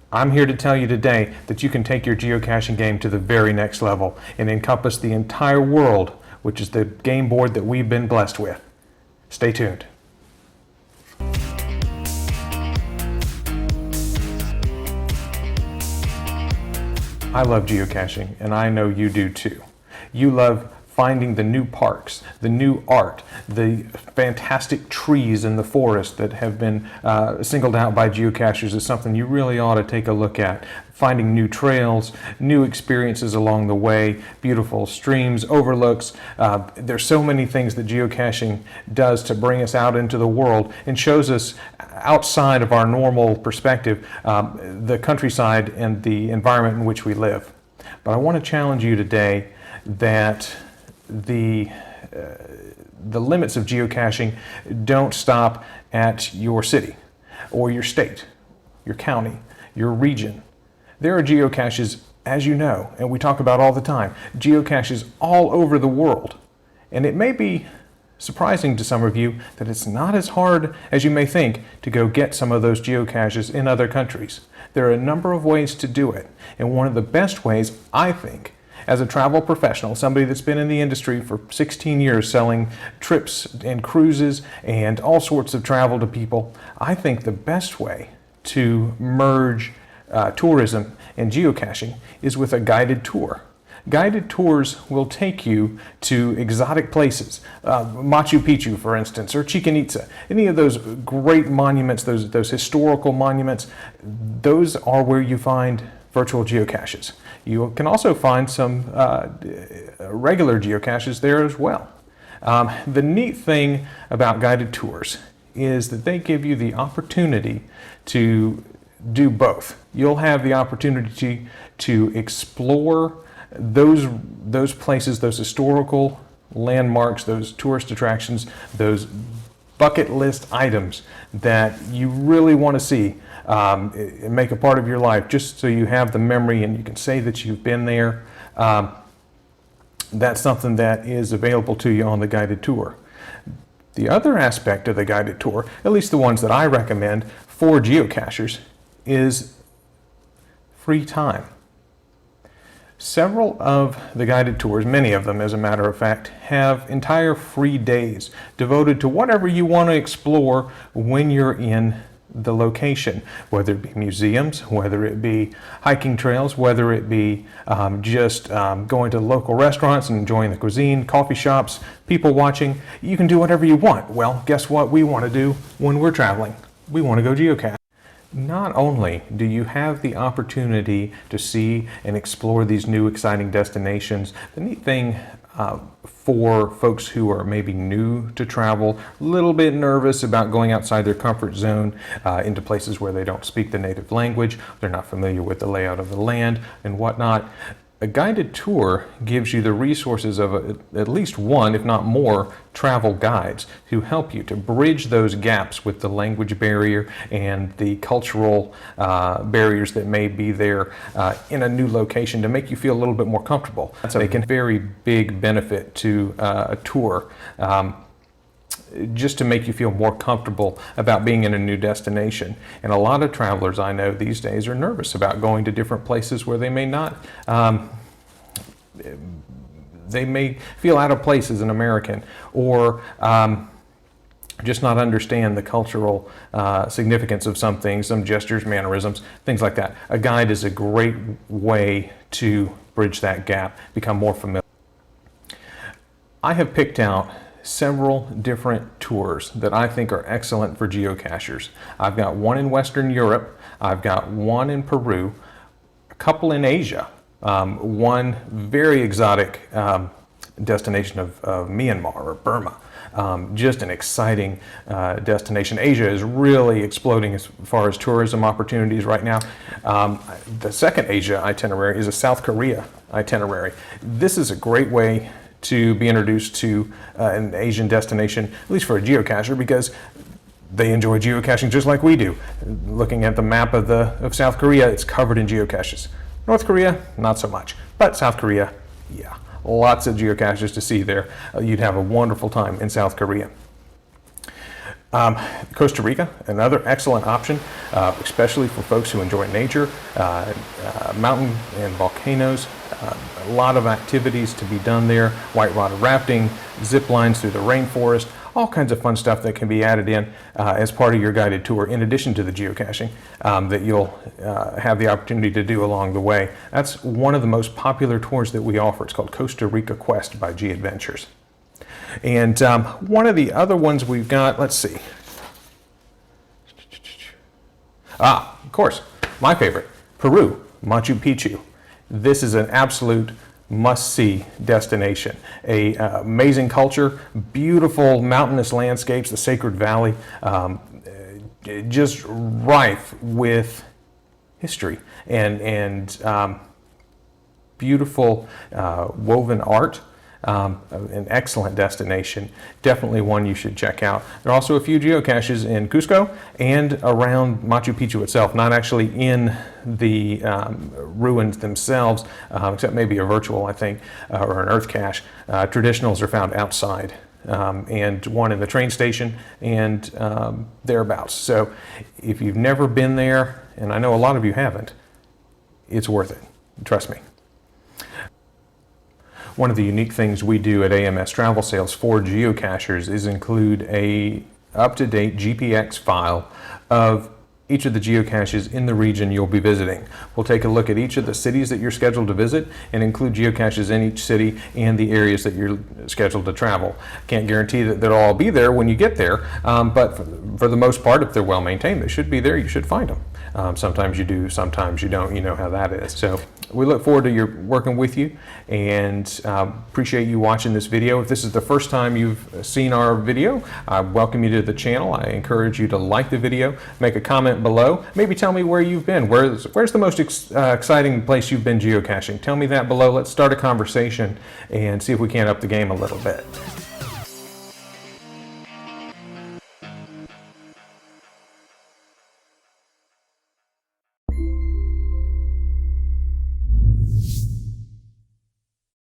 I'm here to tell you today that you can take your geocaching game to the very next level and encompass the entire world, which is the game board that we've been blessed with. Stay tuned. I love geocaching, and I know you do too. You love finding the new parks, the new art, the fantastic trees in the forest that have been singled out by geocachers as something you really ought to take a look at. Finding new trails, new experiences along the way, beautiful streams, overlooks. There's so many things that geocaching does to bring us out into the world and shows us outside of our normal perspective the countryside and the environment in which we live. But I want to challenge you today that the limits of geocaching don't stop at your city or your state, your county, your region. There are geocaches, as you know, and we talk about all the time, geocaches all over the world. And it may be surprising to some of you that it's not as hard as you may think to go get some of those geocaches in other countries. There are a number of ways to do it, and one of the best ways, I think, as a travel professional, somebody that's been in the industry for 16 years selling trips and cruises and all sorts of travel to people, I think the best way to merge tourism and geocaching is with a guided tour. Guided tours will take you to exotic places, Machu Picchu, for instance, or Chichen Itza. Any of those great monuments, those historical monuments, those are where you find virtual geocaches. You can also find some regular geocaches there as well. The neat thing about guided tours is that they give you the opportunity to do both. You'll have the opportunity to explore those places, those historical landmarks, those tourist attractions, those bucket list items that you really want to see and make a part of your life, just so you have the memory and you can say that you've been there. That's something that is available to you on the guided tour. The other aspect of the guided tour, at least the ones that I recommend for geocachers, is free time. Several of the guided tours, many of them as a matter of fact, have entire free days devoted to whatever you want to explore when you're in the location, whether it be museums, whether it be hiking trails, whether it be just going to local restaurants and enjoying the cuisine, coffee shops, people watching. You can do whatever you want. Well, guess what we want to do when we're traveling? We want to go geocache. Not only do you have the opportunity to see and explore these new exciting destinations, the neat thing for folks who are maybe new to travel, a little bit nervous about going outside their comfort zone into places where they don't speak the native language, they're not familiar with the layout of the land and whatnot, a guided tour gives you the resources of at least one, if not more, travel guides to help you to bridge those gaps with the language barrier and the cultural barriers that may be there in a new location to make you feel a little bit more comfortable. That's a very big benefit to a tour. Just to make you feel more comfortable about being in a new destination. And a lot of travelers I know these days are nervous about going to different places where they may not, they may feel out of place as an American, or just not understand the cultural significance of some things, some gestures, mannerisms, things like that. A guide is a great way to bridge that gap, become more familiar. I have picked out several different tours that I think are excellent for geocachers. I've got one in Western Europe, I've got one in Peru, a couple in Asia, one very exotic destination of Myanmar or Burma. Just an exciting destination. Asia is really exploding as far as tourism opportunities right now. The second Asia itinerary is a South Korea itinerary. This is a great way to be introduced to an Asian destination, at least for a geocacher, because they enjoy geocaching just like we do. Looking at the map of South Korea, it's covered in geocaches. North Korea, not so much, but South Korea, yeah, lots of geocaches to see there. You'd have a wonderful time in South Korea. Costa Rica, another excellent option, especially for folks who enjoy nature, mountain and volcanoes. A lot of activities to be done there, white water rafting, zip lines through the rainforest, all kinds of fun stuff that can be added in as part of your guided tour, in addition to the geocaching that you'll have the opportunity to do along the way. That's one of the most popular tours that we offer. It's called Costa Rica Quest by Geocachers. And one of the other ones we've got, let's see. Of course, my favorite, Peru, Machu Picchu. This is an absolute must-see destination. Amazing culture, beautiful mountainous landscapes, the Sacred Valley, just rife with history and beautiful woven art. An excellent destination, definitely one you should check out. There are also a few geocaches in Cusco and around Machu Picchu itself, not actually in the ruins themselves, except maybe a virtual, I think, or an earth cache. Traditionals are found outside, and one in the train station and thereabouts. So if you've never been there, and I know a lot of you haven't, it's worth it, trust me. One of the unique things we do at AMS Travel Sales for geocachers is include a up-to-date GPX file of each of the geocaches in the region you'll be visiting. We'll take a look at each of the cities that you're scheduled to visit and include geocaches in each city and the areas that you're scheduled to travel. Can't guarantee that they'll all be there when you get there, but for the most part, if they're well maintained, they should be there. You should find them. Sometimes you do, sometimes you don't. You know how that is. So we look forward to working with you, and appreciate you watching this video. If this is the first time you've seen our video, I welcome you to the channel. I encourage you to like the video, make a comment below. Maybe tell me where you've been. Where's the most exciting place you've been geocaching? Tell me that below. Let's start a conversation and see if we can't up the game a little bit.